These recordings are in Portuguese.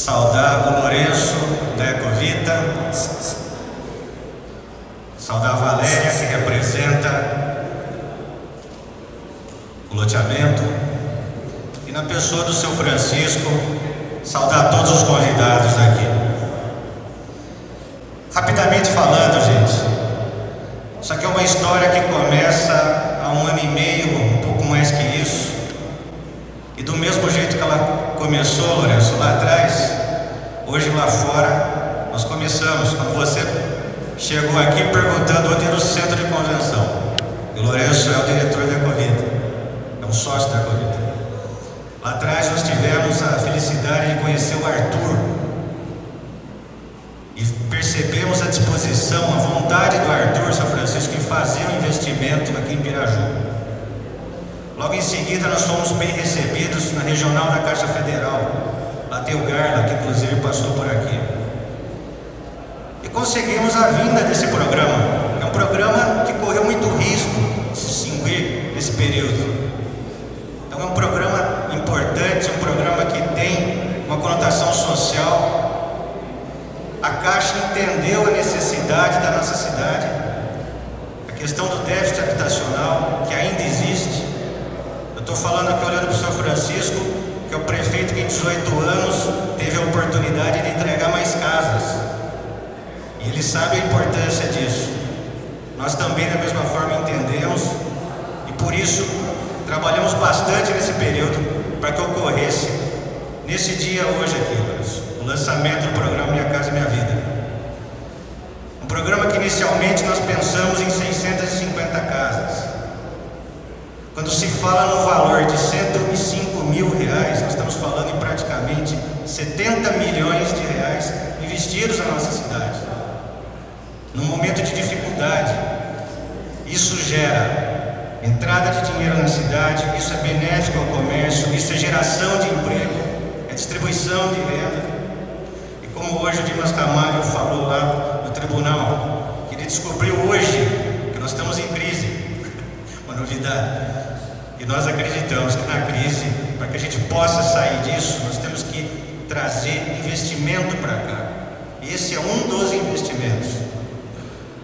saudar o Lourenço da Ecovita, saudar a Valéria, que representa o loteamento, e na pessoa do seu Francisco, saudar todos os convidados aqui. Rapidamente falando, gente, isso aqui é uma história que começa há 1 ano e meio, um pouco mais que isso, e do mesmo jeito que ela começou, Lourenço, lá atrás, hoje lá fora, nós começamos, quando você chegou aqui perguntando onde era o centro de convenção. E o Lourenço é o diretor da Ecovita, é um sócio da Ecovita. Lá atrás nós tivemos a felicidade de conhecer o Arthur e percebemos a disposição, a vontade do Arthur, São Francisco, em fazer um investimento aqui em Piraju. Logo em seguida nós fomos bem recebidos na regional da Caixa Federal. Lá tem o Garla, que inclusive passou por aqui. E conseguimos a vinda desse programa. É um programa que correu muito risco de se extinguir nesse período. Então é um programa importante, um programa que tem uma conotação social. A Caixa entendeu a necessidade da nossa cidade, a questão do déficit habitacional, que ainda existe. Eu estou falando aqui olhando para o São Francisco, que é o prefeito que em 18 anos teve a oportunidade de entregar mais casas. E ele sabe a importância disso. Nós também, da mesma forma, entendemos e por isso trabalhamos bastante nesse período para que ocorresse nesse dia hoje aqui, o lançamento do programa Minha Casa Minha Vida. Um programa que inicialmente nós pensamos em 650 casas. Quando se fala no valor de 105 mil reais, nós estamos falando em praticamente 70 milhões de reais investidos na nossa cidade. Num momento de dificuldade, isso gera entrada de dinheiro na cidade, isso é benéfico ao comércio, isso é geração de emprego, é distribuição de renda. E como hoje o Dimas Camargo falou lá no tribunal, que ele descobriu hoje que nós estamos em crise, uma novidade. E nós acreditamos que na crise, para que a gente possa sair disso, nós temos que trazer investimento para cá. E esse é um dos investimentos.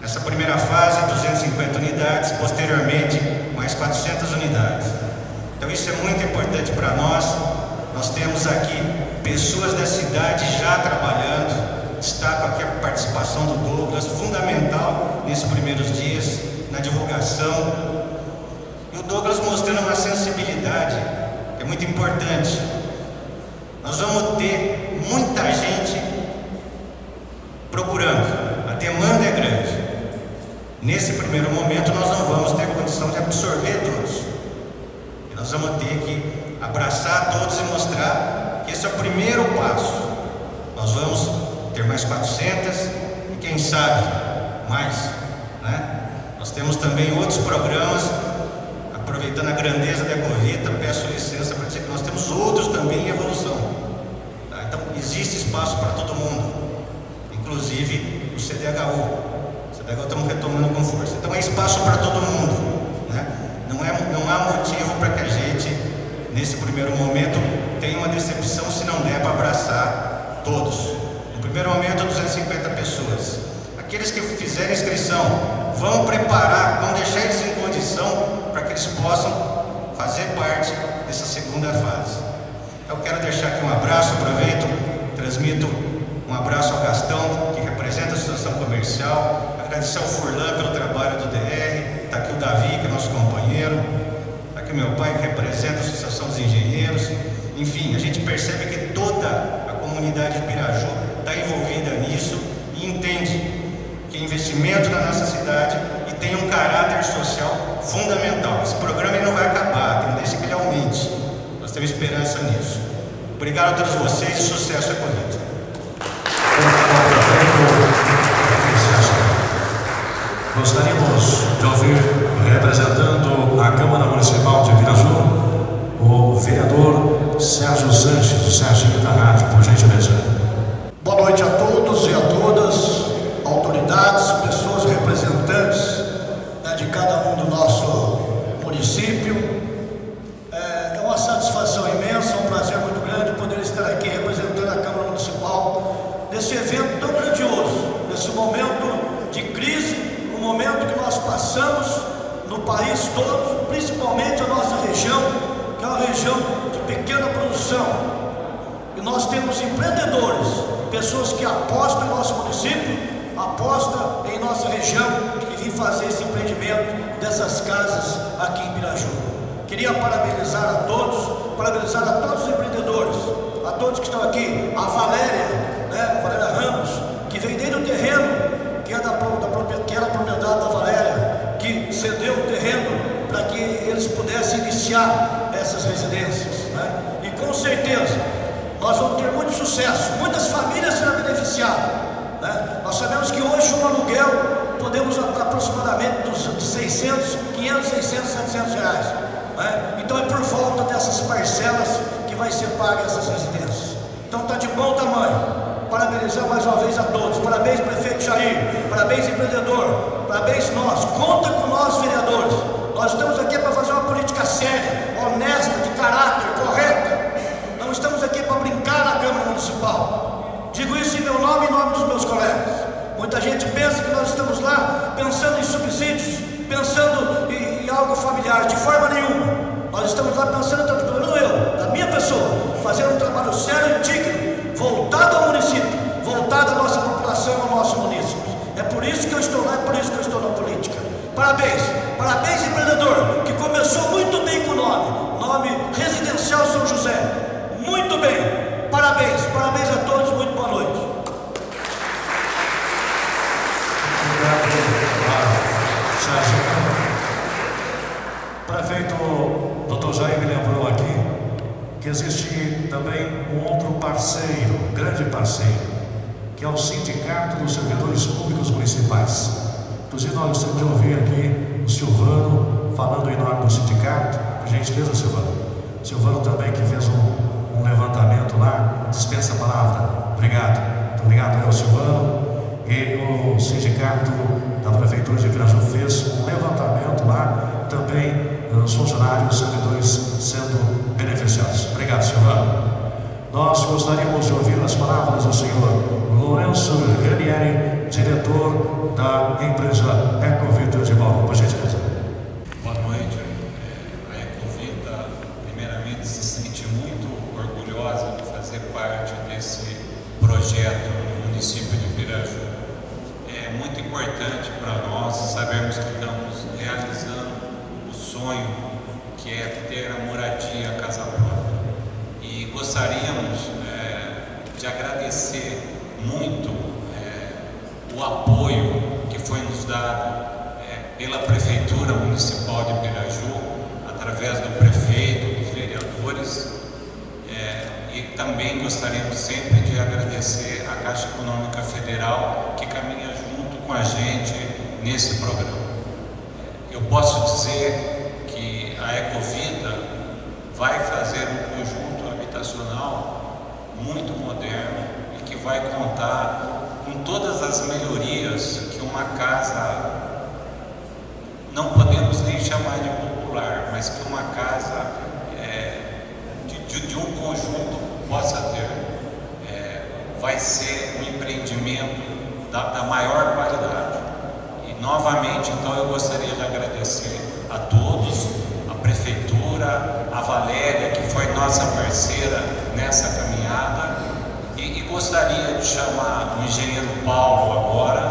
Essa primeira fase, 250 unidades, posteriormente, mais 400 unidades. Então isso é muito importante para nós. Nós temos aqui pessoas da cidade já trabalhando. Destaco aqui a participação do Douglas, fundamental nesses primeiros dias, na divulgação. E o Douglas mostrando uma sensibilidade que é muito importante. Nós vamos ter muita gente procurando, a demanda é grande. Nesse primeiro momento nós não vamos ter condição de absorver todos. E nós vamos ter que abraçar todos e mostrar que esse é o primeiro passo. Nós vamos ter mais 400 e quem sabe mais, né? Nós temos também outros programas. Aproveitando a grandeza da Ecovita, peço licença para dizer que nós temos outros também em evolução. Tá? Então, existe espaço para todo mundo, inclusive o CDHU. O CDHU estamos retomando com força. Então, é espaço para todo mundo. Né? Não há motivo para que a gente, nesse primeiro momento, tenha uma decepção se não der para abraçar todos. No primeiro momento, 250 pessoas. Aqueles que fizerem inscrição, vão preparar, vão deixar eles em condição para que eles possam fazer parte dessa segunda fase. Eu quero deixar aqui um abraço, aproveito, transmito um abraço ao Gastão, que representa a Associação Comercial, agradecer ao Furlan pelo trabalho do DR, está aqui o Davi, que é nosso companheiro, está aqui o meu pai, que representa a Associação dos Engenheiros. Enfim, a gente percebe que toda a comunidade de Piraju está envolvida nisso e entende que é investimento na nossa cidade e tem um caráter social fundamental. Esse programa ele não vai acabar, a tendência é que ele aumente. Nós temos esperança nisso. Obrigado a todos vocês e sucesso à Ecovita. Gostaríamos de ouvir, representando a Câmara Municipal de Piraju, o vereador Sérgio Sanches, do Serginho da Rádio, por gentileza. Boa noite a todos e a todas, autoridades, pessoas representantes, né, de cada um do nosso município. É uma satisfação imensa, um prazer muito grande poder estar aqui representando a Câmara Municipal passamos no país todo, principalmente a nossa região, que é uma região de pequena produção. E nós temos empreendedores, pessoas que apostam em nosso município, apostam em nossa região e vêm fazer esse empreendimento dessas casas aqui em Piraju. Queria parabenizar a todos os empreendedores, a todos que estão aqui, a Valéria, né, Valéria Ramos, que vem desde o terreno, que era a propriedade da Valéria, que cedeu o terreno para que eles pudessem iniciar essas residências, né? E com certeza nós vamos ter muito sucesso, muitas famílias serão beneficiadas, né? Nós sabemos que hoje um aluguel podemos aproximadamente de 600, 500, 600, 700 reais, né? Então é por volta dessas parcelas que vai ser paga essas residências. Então está de bom tamanho. Parabenizar mais uma vez a todos. Parabéns, prefeito Jair. Parabéns, empreendedor. Parabéns nós. Conta com nós, vereadores. Nós estamos aqui para fazer uma política séria, honesta, de caráter, correta. Não estamos aqui para brincar na Câmara Municipal. Digo isso em meu nome e em nome dos meus colegas. Muita gente pensa que nós estamos lá pensando em subsídios, pensando em algo familiar. De forma nenhuma. Nós estamos lá pensando, da minha pessoa, fazendo um trabalho sério e digno, voltado ao município, voltado à nossa população, ao nosso município. É por isso que eu estou lá, é por isso que eu estou na política. Parabéns, parabéns, empreendedor, que começou muito bem com o nome Residencial São José. Muito bem, parabéns, parabéns a todos, muito boa noite. Obrigado, Sérgio. Prefeito Dr. Jair me lembrou aqui que existe também um outro parceiro, grande parceiro, que é o Sindicato dos Servidores Públicos Municipais. Inclusive nós temos de ouvir aqui o Silvano falando em nome do sindicato. Por gentileza, Silvano. Silvano também que fez um levantamento lá, dispensa a palavra. Obrigado. Muito obrigado ao Silvano. E o sindicato da Prefeitura de Piraju fez um levantamento lá, também os funcionários, servidores sendo beneficiados. Obrigado, Silvano. Nós gostaríamos de ouvir as palavras do senhor Lourenço Ranieri, diretor da empresa Ecovita de Bauru. Por gentileza. Boa noite. A Ecovita, primeiramente, se sente muito orgulhosa de fazer parte desse projeto no município de Piraju. É muito importante para nós sabermos que estamos realizando o sonho que é ter a moradia, a casa própria. E gostaríamos de agradecer muito o apoio que foi nos dado pela Prefeitura Municipal de Piraju, através do prefeito, dos vereadores, e também gostaríamos sempre de agradecer a Caixa Econômica Federal, que caminha junto com a gente nesse programa. Eu posso dizer que a Ecovita vai fazer um conjunto habitacional muito moderno e que vai contar com todas as melhorias que uma casa, não podemos nem chamar de popular, mas que uma casa de um conjunto possa ter. Vai ser um empreendimento da maior qualidade. E novamente, então, eu gostaria de agradecer a todos, a Prefeitura, a Valéria, que foi nossa parceira nessa caminhada, e gostaria de chamar o engenheiro Paulo agora,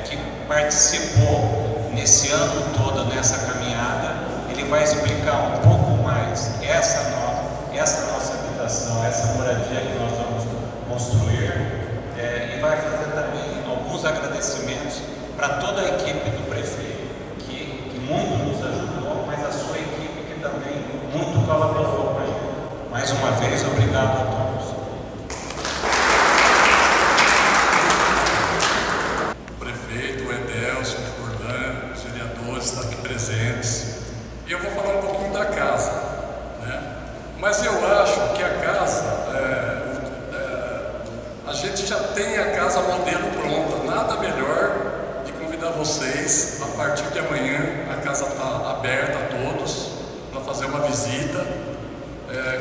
que participou nesse ano todo nessa caminhada. Ele vai explicar um pouco mais essa nossa habitação, essa moradia que nós vamos construir, e vai fazer também alguns agradecimentos para toda a equipe do prefeito, que muito nos ajudou, mas a sua equipe que também muito colaborou com a gente. Mais uma vez, obrigado a todos. O prefeito, o Edelson, o Orlando, os vereadores estão aqui presentes. E eu vou falar um pouquinho da casa, né? Mas eu acho que a casa, a gente já tem a casa modelo pronta. Nada melhor de convidar vocês, a partir de amanhã, a casa está aberta a todos, para fazer uma visita.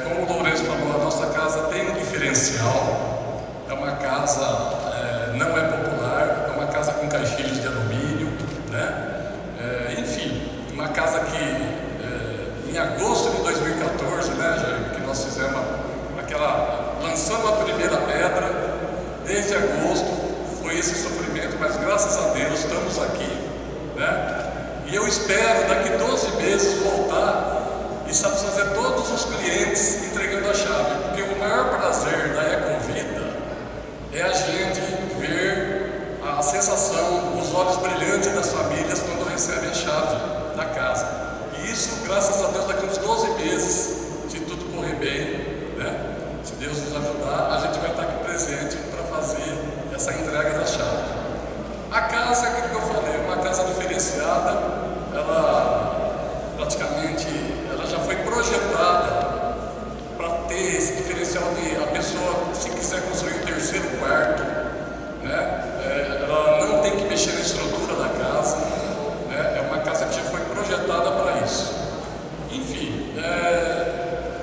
Como o Lourenço falou, a nossa casa tem um diferencial. É uma casa, não é popular, é uma casa com caixilhos de alumínio, né? projeto, mas graças a Deus estamos aqui, né? E eu espero daqui 12 meses voltar e satisfazer todos os clientes entregando a chave, porque o maior prazer da Ecovida é a gente ver a sensação, os olhos brilhantes das famílias quando recebem a chave da casa. E isso, graças a Deus, daqui uns 12 meses, se tudo correr bem, né? Se Deus nos ajudar, a gente vai estar aqui presente para fazer essa entrega da chave. A casa, aquilo que eu falei, uma casa diferenciada, ela praticamente ela já foi projetada para ter esse diferencial de a pessoa, se quiser construir um terceiro quarto, né? Ela não tem que mexer na estrutura da casa, né? É uma casa que já foi projetada para isso. Enfim,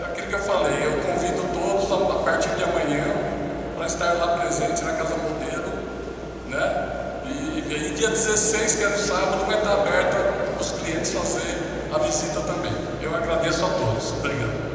aquilo que eu falei, eu convido todos a partir de amanhã para estar lá presente na Casa Modelo, né? E aí dia 16, que é no sábado, vai estar aberta os clientes fazer a visita também. Eu agradeço a todos. Obrigado.